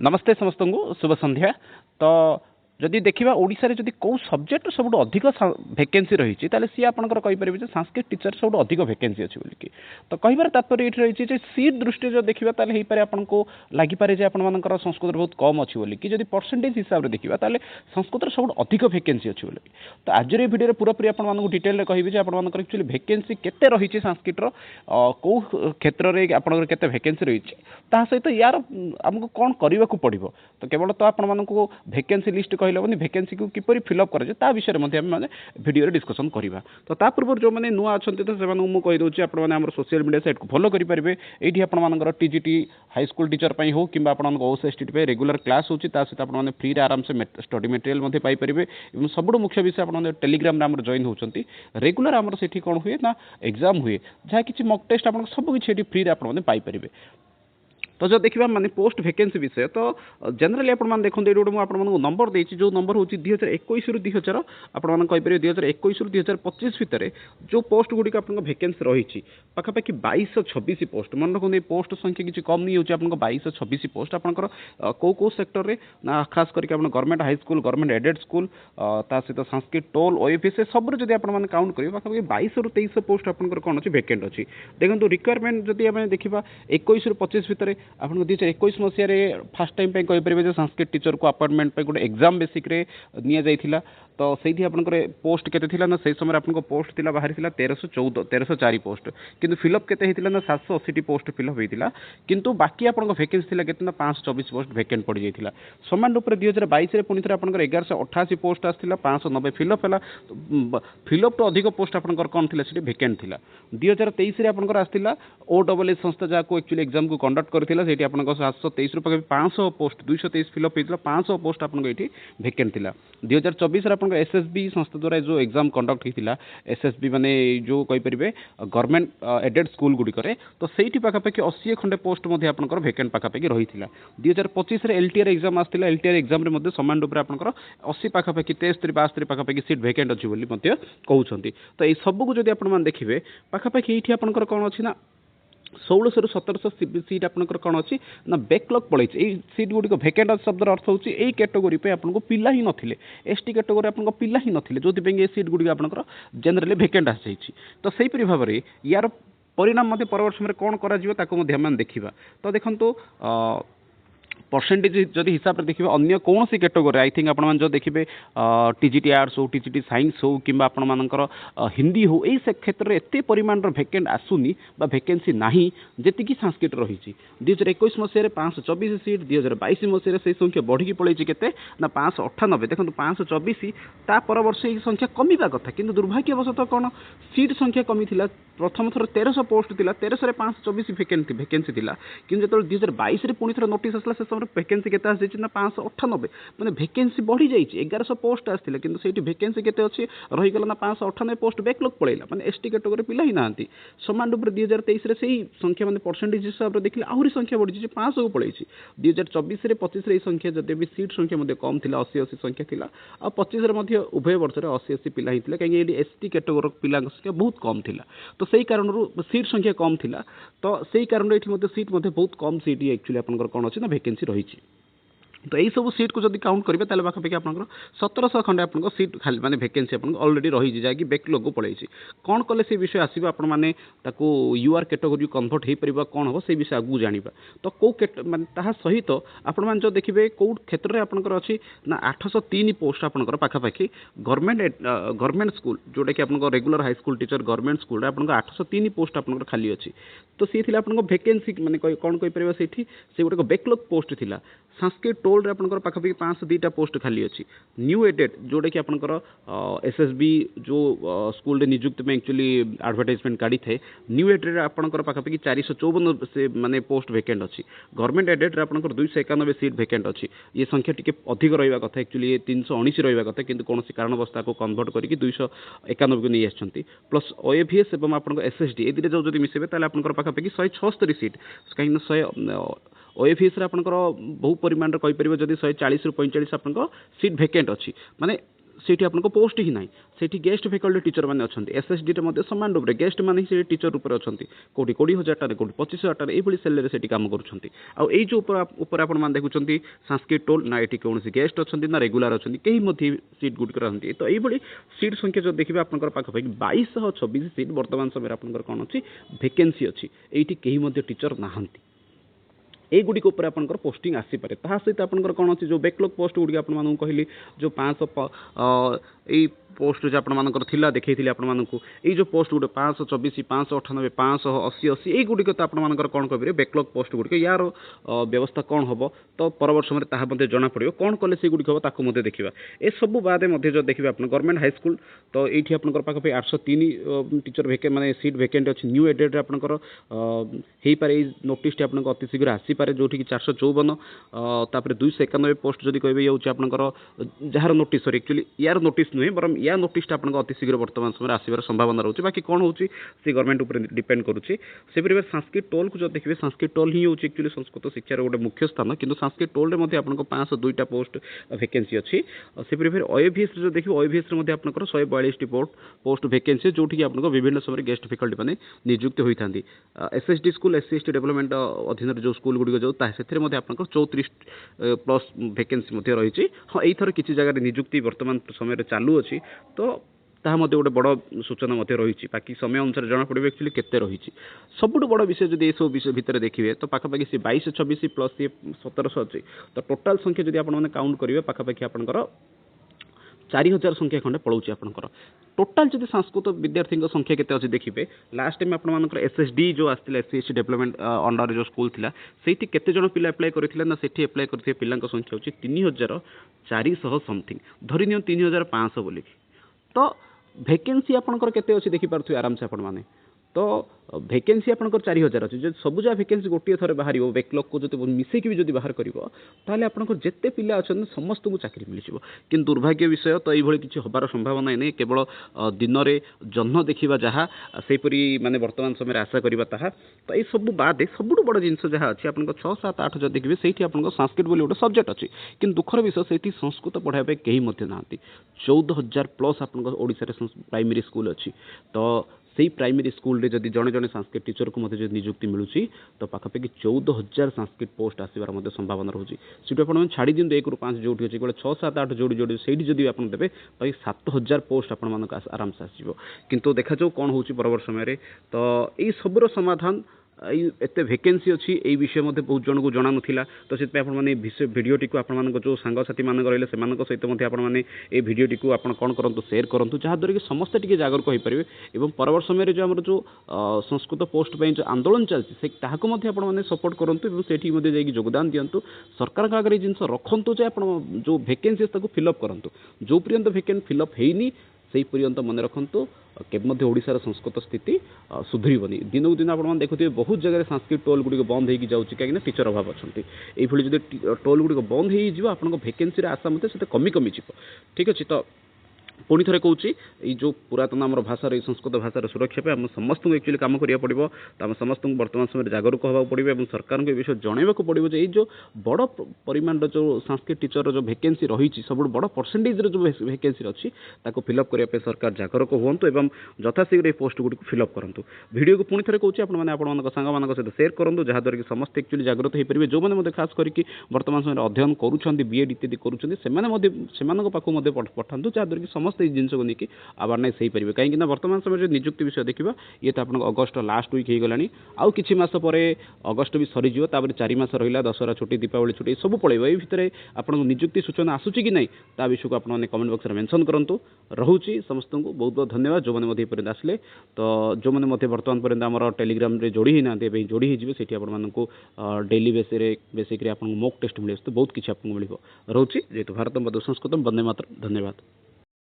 नमस्ते समस्त को शुभ संध्या। तो जदि देखा ओडिशा रे जदि कौ सब्जेक्ट सब अधिक वैकेंसी रही सी आपंकर कहींपर संस्कृत टीचर सब अधिक वैकेंसी अच्छी बोलिकी तो कहार तात्पर्य ये रही सीट दृष्टि जो देखा ताले आपको लगिपे आपर संस्कृत बहुत कम अच्छी बोलिकी जब परसेंटेज हिसाब से देखा ताले संस्कृत सब अधिक वैकेंसी अच्छी बोलिकी तो आज भिडियो पूरापूरी आपको डिटेल कहि आपर एक्चुअली वैकेंसी केते रही संस्कृत कौ क्षेत्र में आपंकर केते वैकेंसी रही सहित यार आमको कौन करने को पड़ो तो केवल तो आपको वैकेंसी लिस्ट कहले वैकेंसी को किपर फिलअप कर विषय में आम भिडियो डिस्कसन करवा तो ता पूर्व जो मैंने नुआ अच्छा तो से मुझे आपम सोशल मीडिया साइट को फॉलो करेंगे ये आपर टीजीटी हाईस्कूल टीचर हो कि ओएसएसटी रेगुलर क्लास होती सहित आपने फ्री आराम से स्टडी मटेरियल पाइपर सब मुख्य विषय आप टेलीग्राम जॉइन होती रेगुलर आमर से कौन हुए ना एग्जाम हुए जहाँ किसी मक टेस्ट आप सब किसी फ्री आपने पाइपर तो जो देखा माने पोस्ट वैकेंसी विषय तो जनरली आपने देखते ये गोटे मुझे नंबर देती जो नंबर हूँ 2021 रु 2000 आपने कहीपर 2021 रु 2025 भितर जो पोस्ट गुड़िक आप वैकेंसी रही पाखापाखि 2226 पोस्ट मन रखते पोस्ट संख्या किसी कम नहीं होती आप 2226 पोस्ट आपंकर कौ सेक्टर में ना खास करके government high school government aided school सहित संस्कृत टोल ओएफएस सब जब आप काउंट करेंगे पाखापाखि 22 रु 23 पोस्ट आपंकर कौन अच्छी वैकेंट अच्छी देखो रिक्वायरमेंट जब आम देखा 21 रु 25 भितर आप 2021 मसीह फास्ट टाइम कहीपर संस्कृत टीचर को अपॉइंटमेंट गोटे एग्जाम बेसिक नि तो सही आपंकर पोस्ट के ना से समय आपको पोस्ट थी बाहरी 1304 पोस्ट किंतु फिलअप के ना 780 पोस्ट फिलअप होता किंतु बाकी आप वैकेंसी थी के 524 पोस्ट वैकेंट पड़ जाता समान रूप से 2022 में पुणी थे आप 1188 पोस्ट आसाला 590 फिलअप है फिलअप तो अधिक पोस्ट आपंकर कौन थी वैकेंट थी 2023 में आपंकर आसाला ओडब्ल्यू संस्था जहाँ को एक्चुअली एग्जाम को कंडक्ट करथिला सेठी आपन 723 रुपए 500 पोस्ट 223 फिलअप होता 500 पोस्ट आपन ये वैकेंट थिला 2024 आपन एसएसबी संस्था द्वारा जो एग्जाम कंडक्ट होता एसएसबी माने जो कहीपर गवर्नमेंट एडेड स्कूल गुड़िक तो सही पाखापाखि 80 खंडे पोस्ट आपंकर वैकेंट पाखापाखि रही है 2025 एलटीआर एग्जाम आसाला एलटीआर एग्जाम में सामान रूप से आपंकर 80 पाखापाखि 63 62 पाखापाखि सीट वैकेंट अच्छी बोली कहते तो ये सबको जब आप देखिए पाखापाखि ये आपंकर कौन अच्छी ना 1600 रु 1700 सीट आपंकर कौन अच्छी ना बैकलॉग पड़े सीट गुड़िक वैकेंट शब्द अर्थ होची यही कैटेगोरी पे आपको पिला ही नथिले एसटी कैटेगोरी आपको पिला ही नथिले जो ये सीट गुड़िक आपंकर जनरली वैकेंट आसी तो सहीपरी भाव में यार परिणाम परवर्त समय कौन कर देखा तो देखो परसेंटेज जब हिसाब से देखिए अन्य कौन सी कैटेगोरी आई थिंक आप जो देखिए टीजीटी आर्ट्स हो टीजीटी साइंस हो कि आपर हिंदी हो यही क्षेत्र में एत परिमाण वैकेंट आसुनी वैकेंसी नहीं जी संस्कृत रही 2021 मसीह 524 सीट 2022 मसीह से संख्या बढ़ी पड़े के 598 देखो 524 ता पर वर्ष ये संख्या कमिवा कथा कि दुर्भाग्यवशतः कौन सीट संख्या कमी थी प्रथम थर 1300 पोस्ट थी 1300 में 524 वैकेंसी थी कि जो 2022 में पुणी थर नोटिस आसला से समय वैकेंसी के 598 मैंने वैकेंसी बढ़ी जाइए 1100 पोस्ट आसाला कि सही वैकेंसी के अच्छी रहीगला ना 598 पोस्ट बैकलॉग पड़ेगा मैंने एसटी कैटेगोरी पिला ही ना सामान रूप से 2023 में से संख्या मैंने परसेंटेज हिसाब से देखिए आहरी संख्या बढ़ी 500 को पड़े 2024 में 25 संख्या जब भी सीट संख्या कम थी 80 संख्या थी आ 25 उभय वर्ष में 80 पिला होता कहीं एसटी कैटेगोरी पिला संख्या बहुत कम थी तो सही कारण सीट संख्या कम थी तो सही कारण ये सीट बहुत कम सीट एक्चुअली आपंकर कौन अच्छी ना वैकेंसी रही तो यही सब सीट को जब काउंट करेंगे ताले पाखापाखि आप 1700 खंडे आप सीट खाली माने वैकेंसी आप अलरेडी रही जैकि बैकलॉग को पड़े कौन कले से विषय आसो आप यूआर कैटेगोरी कन्वर्ट हो पार कौन हम से विषय आगू जाना तो कौ मानने सहित आपण जो देखिए कौ क्षेत्र में आपंकर अच्छी ना 803 पोस्ट आपंकर पाखापाखि गवर्नमेंट स्कूल जोटा कि आप regular high school teacher government school आप 803 पोस्ट आपंकर खाली अच्छी तो सी थी आप वैकेंसी माने कौन कहीपर से गोटे बैकलॉग पोस्ट थी संस्कृत टोल आपंकर पाखापाखि 502 पोस्ट खाली अच्छी न्यू एडेड जोटा कि आपंकर एसएसबी जो स्कूल निजुक्त में एक्चुअली एडवर्टाइजमेंट काढ़ी थे न्यू एडेड आपंकर पाखापाखि 454 से माने पोस्ट वैकेंट अच्छी गवर्नमेंट एडेड आपंकर 291 सीट वैकेंट अच्छी ये संख्या टी अधिक रहा कथा एक्चुअली 319 रहा कथा कि कौन कारणवश को कन्वर्ट करके 291 को नहीं आसछंती प्लस ओएफएस एवं आप एसएसडी ए जो मिसेबे ताले आपंकर पाखापाखि 176 सीट कहीं ओएफएस आपंकर बहु परिमाण कहीपर जब 140 रु 45 आप सीट वैकेंट अच्छी माने ସେଇଠି ଆପଣଙ୍କ ପୋଷ୍ଟ ହିଁ ନାହିଁ, ସେଇଠି ଗେଷ୍ଟ ଫ୍ୟାକଲ୍ଟି ଟିଚର ମାନେ ଅଛନ୍ତି। ଏସ୍ଏସ୍ଡି ରେ ମଧ୍ୟ ସମାନ ରୂପରେ ଗେଷ୍ଟ ମାନେ ହିଁ ସେଠି ଟିଚର ରୂପରେ ଅଛନ୍ତି, କୋଉଠି 20,000 ଟଙ୍କାରେ, କୋଉଠି 25,000 ଟଙ୍କାରେ, ଏଇଭଳି ସାଲେରୀରେ ସେଠି କାମ କରୁଛନ୍ତି। ଆଉ ଏଇ ଯୋଉ ଉପରେ ଆପଣମାନେ ଦେଖୁଛନ୍ତି ସାଂସ୍କ୍ରିଟ ଟୋଲ୍, ନା ଏଠି କୌଣସି ଗେଷ୍ଟ ଅଛନ୍ତି ନା ରେଗୁଲାର ଅଛନ୍ତି, କେହି ମଧ୍ୟ ସିଟ୍ ଗୁଡ଼ିକ ରହନ୍ତି। ତ ଏଇଭଳି ସିଟ୍ ସଂଖ୍ୟା ଯଦି ଦେଖିବେ ଆପଣଙ୍କର ପାଖାପାଖି 2226 ସିଟ୍ ବର୍ତ୍ତମାନ ସମୟରେ ଆପଣଙ୍କର କ'ଣ ଅଛି, ଭେକେନ୍ସି ଅଛି। ଏଇଠି କେହି ମଧ୍ୟ ଟିଚର ନାହାନ୍ତି। এইগুড়িক উপরে আপনার পোস্টিং আসিপরে। তা সহিত আপনার কোণ আছে যে ব্যাকলগ পোস্ট গুড়ি আপনার কহিলি যে 500 এই পোস্ট যে আপনার দেখেই আপনার এই যে পোস্ট গুড়ে 524, 598, 580 এইগুড়িক তো আপনার কোণ কবে ব্যাকলগ পোস্ট গুড়িক ইয়ার ব্যবস্থা কোণ হব তো পরবর্তী সময় তাহা মধ্যে জনা পড়ব কোণ কলে সেইগুড়িক হব তাকে মধ্যে দেখা। এসবু বাদে মধ্যে যদি দেখবে আপনার গভর্নমেন্ট হাইস্কুল তো এইটি আপনার পাখাপাখি 803 টিচর মানে সিট ভ্যাকেন্ট আছে। নিউ এডেড আপনার হইপারে এই নোটিসটি আপনার অতি শীঘ্র আসিপারে जोठी 454 तापर 291 पोस्ट जदि कहबे ये आपनकर जार नोटिस सॉरी एक्चुअली यार नोटिस नुहे बरम या नोटिसटा आपनकर अति शीघ्र वर्तमान समय आसीबार संभावना रहउची। बाकी कोन होउची से गवर्नमेंट ऊपर डिपेंड करूची। से परिवार संस्कृत टोल को जो देखबे संस्कृत टोल ही होउची एक्चुअली संस्कृत शिक्षा रो गोटे मुख्य स्थान, किंतु संस्कृत टोल रे मध्ये आपनकर 502टा पोस्ट वैकेंसी अछि। से परिवार ओएवीएस जो देखबे ओएवीएस रे मध्ये आपनकर 142 टी पोस्ट वैकेंसी जोठी कि आपनकर विभिन्न समय गेस्ट फैकल्टी माने नियुक्त होइथांदी। एसएसडी स्कूल एससीएसटी डेवलपमेंट अधीन जो स्कूल गुडी जो से आपको 34 प्लस वैकेंसी रही। हाँ यही किसी जगह नियुक्ति वर्तमान समय चालू अच्छी तो ताहा मध्य गोटे बड़ सूचना रही। बाकी समय अनुसार जना पड़े एक्चुअली केते रही। सबुठ बड़ विषय जब ये सब विषय भितर देखिए तो पाखापाखि सी 2226 प्लस सी 1700 अच्छी तो टोटाल संख्या जब आपने काउंट करेंगे पाखापाखि आपंकर 4000 संख्या खंडे पड़ोची आपंकर। टोटाल जब संस्कृत विद्यार्थी संख्या केते अच्छी देखिए लास्ट टाइम आपंकर एसएसडी जो आसला एससी डेवलपमेंट अंडर जो स्कूल थिला सेठी केते जण पिला अप्लाई करथिले ना सेठी अप्लाई करथिले पिलांक संख्या होची 3400 समथिंग धरि नियो 3500 बोली। तो वैकेंसी आपंकर केते अच्छी देखि पारथु आराम से आपण माने। तो वैकेंसी आपंकर 4000 अच्छी जो सबुजा वैकेंसी गोटे थर बाहर बैकलॉग को जो मिसेक भी जब बाहर कर आपंकर जिते पिला अच्छा समस्त को चाकरी मिल। कि दुर्भाग्य विषय तो ये किसी हबार संभावना नहीं केवल दिन में जन्म देखा जहाँ सेपरी माने वर्तमान समय आशा करवा ताहा। तो ये सब बाद सब बड़ जिनस जहाँ अच्छी आप 6, 7, 8 जो देखिए से संस्कृत बोली गोटे सब्जेक्ट अच्छी कि दुखर विषय से संस्कृत पढ़ाई कहीं ना। 14,000 प्लस आपशार प्राइमरी स्कूल अच्छी तो से प्राइमरी स्कूल रे जदि जड़े जड़े संस्कृत टीचर को मध्य नियुक्ति मिलूची तो पाखापाखि 14,000 संस्कृत पोस्ट आसबार संभावना रही। सीट आप छाड़ी दिखाते 1 ରୁ 5 जो 6, 7, 8 जोड़ी जोड़ी से जब आप देते तो 7,000 पोस्ट आप आराम से आसो। किंतु देखा जाऊ कौन हो परवर्त समय तो यही सबूर समाधान एत वैकेंसी अच्छी यही विषय बहुत जन को जना ना। तो से भिडटी को आप जो सांगसाथी मान रही सहित आपने भिडटी को आप कौन करूँ सेयार करूँ जहाँद्वारा कि समस्ते टी जागरूक हो पारे। और परवर्त समय जो आम जो संस्कृत पोस्ट पर जो आंदोलन चलती आपने सपोर्ट करूँ से योगदान दिंतु सरकार आगे जिन रखु जे आप जो वैकेंसी फिलअप करूँ जो पर्यंत वैकेंट फिलअप होनी से पर्यंत मन रखु केवल ओडिशार संस्कृत स्थिति सुधरबनी। दिनक दिन आप देखुए बहुत जगह संस्कृत टोल गुड़िक बंद हो जाऊँगी कहीं टीचर अभाव अच्छा। ये जब टोल गुड़िक बंद हो आप वैकेंसी आशा मत कमी कमी जीव। ठीक अच्छे तो पुणी थे कौच जो पुरातन आम भाषा संस्कृत भाषार सुरक्षा आम समस्त एक्चुअली कम करा पड़ो। तो आम समस्त वर्तमान समय जागरूक होगा पड़ो और सरकार को विषय जनवा पड़ो जो जो बड़ परिमाण जो संस्कृत टीचर जो वैकेंसी रही सब बड़ परसेंटेज जो वैकेंसी अच्छी फिलअप करने सरकार जागरूक हूँ और यथाशीघ्र ये पोस्ट गुड़ी फिलअप करूँ। वीडियो को पुणी थे कौच सांग सहित सेयार करूँ जहाँद्वारा कि समस्त एक्चुअली जागृत हो पारे। जो मैंने खास करके वर्तमान समय अध्ययन करुँच बीएड इत्यादि करुँच पाखु पठातु जहाँद्वारा कि समस्त जिन को लेकिन अवेयरनेस हो पारे। कहीं वर्तमान समय जो नियुक्ति विषय देखा ये तो आप अगस्ट लास्ट वीक हो गलानी आउ किछि मास पर अगस्ट भी सरीज 4 मास रहा दशहरा छुट्टी दीपावली छुट्टी सब पड़े। ये भितर आपको नियुक्ति सूचना आसूची कि नहीं ता विषय को आपने कमेंट बॉक्स में मेंशन करूँ। रोचे समस्त को बहुत बहुत धन्यवाद जो मैंने आसले। तो जो मैंने वर्तमान पर्यंत आम टेलीग्राम जोड़ी ही ना जोड़ी ही से आपको डेली बेसिक आप मॉक टेस्ट मिले तो बहुत किसी आपको मिल रोचे जेहेतु भारत बंदे संस्कृतम वंदे मातरम। धन्यवाद।